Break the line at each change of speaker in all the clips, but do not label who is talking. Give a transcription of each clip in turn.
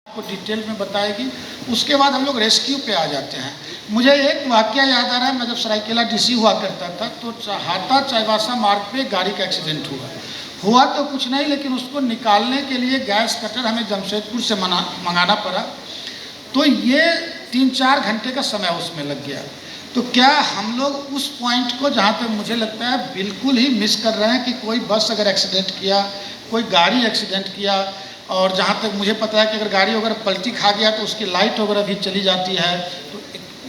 आपको डिटेल में बताएगी। उसके बाद हम लोग रेस्क्यू पे आ जाते हैं। मुझे एक वाकया याद आ रहा है, मैं जब सरायकेला डीसी हुआ करता था तो हाता चाईबासा मार्ग पे गाड़ी का एक्सीडेंट हुआ तो कुछ नहीं, लेकिन उसको निकालने के लिए गैस कटर हमें जमशेदपुर से मंगाना पड़ा। तो ये 3-4 घंटे का समय उसमें लग गया। तो क्या हम लोग उस पॉइंट को, जहाँ पे मुझे लगता है बिल्कुल ही मिस कर रहे हैं कि कोई बस अगर एक्सीडेंट किया, कोई गाड़ी एक्सीडेंट किया, और जहाँ तक मुझे पता है कि अगर गाड़ी वगैरह पलटी खा गया तो उसकी लाइट वगैरह भी चली जाती है। तो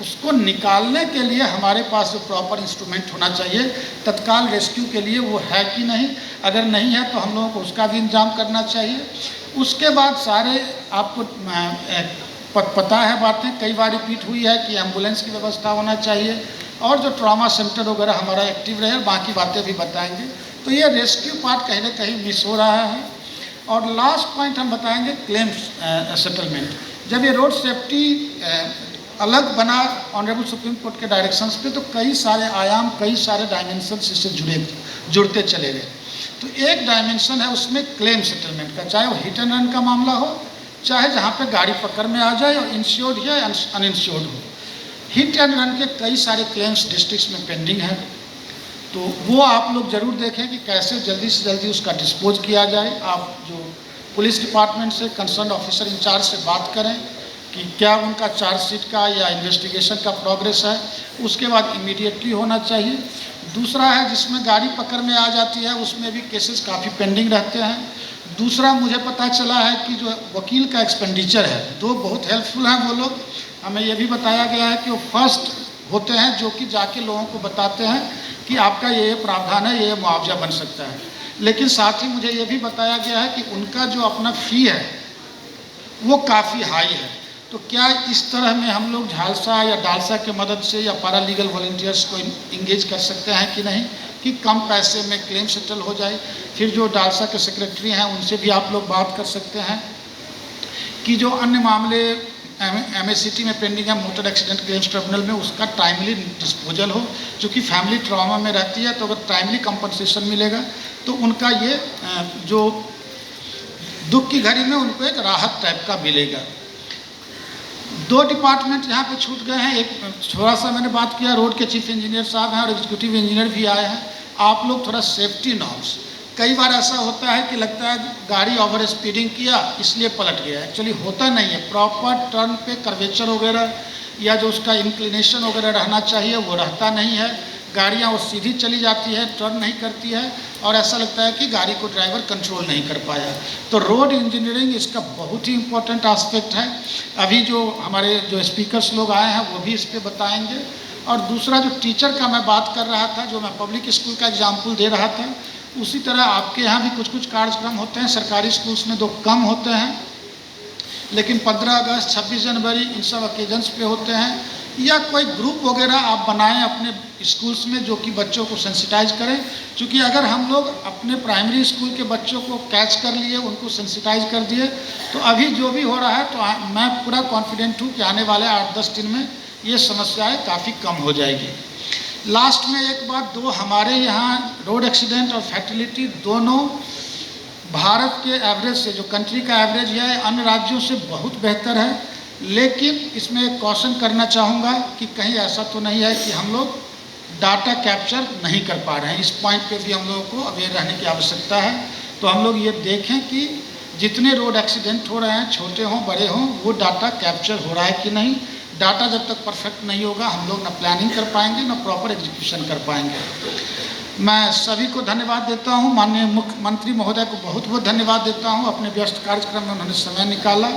उसको निकालने के लिए हमारे पास जो प्रॉपर इंस्ट्रूमेंट होना चाहिए तत्काल रेस्क्यू के लिए, वो है कि नहीं। अगर नहीं है तो हम लोगों को उसका भी इंतजाम करना चाहिए। उसके बाद सारे आपको पता है बातें कई बार रिपीट हुई है कि एम्बुलेंस की व्यवस्था होना चाहिए और जो ट्रॉमा सेंटर वगैरह हमारा एक्टिव रहे, बाकी बातें भी बताएंगे। तो ये रेस्क्यू पार्ट कहीं ना कहीं मिस हो रहा है। और लास्ट पॉइंट हम बताएंगे क्लेम्स सेटलमेंट। जब ये रोड सेफ्टी अलग बना ऑनरेबल सुप्रीम कोर्ट के डायरेक्शंस पे, तो कई सारे आयाम, कई सारे डायमेंशन इससे जुड़ते चले गए। तो एक डायमेंशन है उसमें क्लेम सेटलमेंट का, चाहे वो हिट एंड रन का मामला हो, चाहे जहाँ पे गाड़ी पकड़ में आ जाए और इंश्योर्ड या अनइंश्योर्ड हो। हिट एंड रन के कई सारे क्लेम्स डिस्ट्रिक्ट्स में पेंडिंग है। तो वो आप लोग ज़रूर देखें कि कैसे जल्दी से जल्दी उसका डिस्पोज किया जाए। आप जो पुलिस डिपार्टमेंट से कंसर्न ऑफिसर इंचार्ज से बात करें कि क्या उनका चार्जशीट का या इन्वेस्टिगेशन का प्रोग्रेस है, उसके बाद इमीडिएटली होना चाहिए। दूसरा है जिसमें गाड़ी पकड़ में आ जाती है, उसमें भी केसेस काफ़ी पेंडिंग रहते हैं। दूसरा मुझे पता चला है कि जो वकील का एक्सपेंडिचर है, दो बहुत हेल्पफुल हैं वो लोग। हमें ये भी बताया गया है कि वो फर्स्ट होते हैं जो कि जाके लोगों को बताते हैं कि आपका ये प्रावधान है, ये मुआवजा बन सकता है। लेकिन साथ ही मुझे ये भी बताया गया है कि उनका जो अपना फ़ी है वो काफ़ी हाई है। तो क्या इस तरह में हम लोग झालसा या डालसा के मदद से या पैरालीगल वॉलंटियर्स को इंगेज कर सकते हैं कि नहीं, कि कम पैसे में क्लेम सेटल हो जाए। फिर जो डालसा के सेक्रेटरी हैं उनसे भी आप लोग बात कर सकते हैं कि जो अन्य मामले MACT में पेंडिंग है, मोटर एक्सीडेंट क्लेम्स ट्रिब्यूनल में, उसका टाइमली डिस्पोजल हो। क्योंकि फैमिली ट्रॉमा में रहती है, तो अगर टाइमली कंपनसेशन मिलेगा तो उनका ये जो दुख की घड़ी में उनको एक राहत टाइप का मिलेगा। 2 डिपार्टमेंट यहाँ पे छूट गए हैं। एक थोड़ा सा मैंने बात किया, रोड के चीफ इंजीनियर साहब हैं और एग्जीक्यूटिव इंजीनियर भी आए हैं। आप लोग थोड़ा सेफ्टी नॉर्म्स, कई बार ऐसा होता है कि लगता है गाड़ी ओवर स्पीडिंग किया इसलिए पलट गया, एक्चुअली होता नहीं है। प्रॉपर टर्न पे कर्वेचर वगैरह या जो उसका इंक्लिनेशन वगैरह रहना चाहिए वो रहता नहीं है। गाड़ियाँ वो सीधी चली जाती है, टर्न नहीं करती है, और ऐसा लगता है कि गाड़ी को ड्राइवर कंट्रोल नहीं कर पाया। तो रोड इंजीनियरिंग इसका बहुत ही इम्पोर्टेंट एस्पेक्ट है। अभी जो हमारे जो स्पीकर्स लोग आए हैं वो भी इस पर बताएंगे। और दूसरा जो टीचर का मैं बात कर रहा था, जो मैं पब्लिक स्कूल का एग्जाम्पल दे रहा था, उसी तरह आपके यहाँ भी कुछ कुछ कार्यक्रम होते हैं। सरकारी स्कूल्स में 2 कम होते हैं, लेकिन 15 अगस्त, 26 जनवरी इन सब ओकेजन्स पे होते हैं। या कोई ग्रुप वगैरह आप बनाएं अपने स्कूल्स में जो कि बच्चों को सेंसिटाइज करें। क्योंकि अगर हम लोग अपने प्राइमरी स्कूल के बच्चों को कैच कर लिए, उनको सेंसिटाइज कर दिए, तो अभी जो भी हो रहा है, तो मैं पूरा कॉन्फिडेंट हूँ कि आने वाले 8-10 दिन में ये समस्याएँ काफ़ी कम हो जाएगी। लास्ट में एक बात, 2 हमारे यहाँ रोड एक्सीडेंट और फैटिलिटी दोनों भारत के एवरेज से, जो कंट्री का एवरेज है, अन्य राज्यों से बहुत बेहतर है। लेकिन इसमें एक कॉशन करना चाहूँगा कि कहीं ऐसा तो नहीं है कि हम लोग डाटा कैप्चर नहीं कर पा रहे हैं। इस पॉइंट पे भी हम लोगों को अवेयर रहने की आवश्यकता है। तो हम लोग ये देखें कि जितने रोड एक्सीडेंट हो रहे हैं, छोटे हों बड़े हों, वो डाटा कैप्चर हो रहा है कि नहीं। डाटा जब तक परफेक्ट नहीं होगा हम लोग ना प्लानिंग कर पाएंगे, ना प्रॉपर एग्जीक्यूशन कर पाएंगे। मैं सभी को धन्यवाद देता हूँ। माननीय मुख्यमंत्री महोदय को बहुत बहुत धन्यवाद देता हूँ, अपने व्यस्त कार्यक्रम में उन्होंने समय निकाला।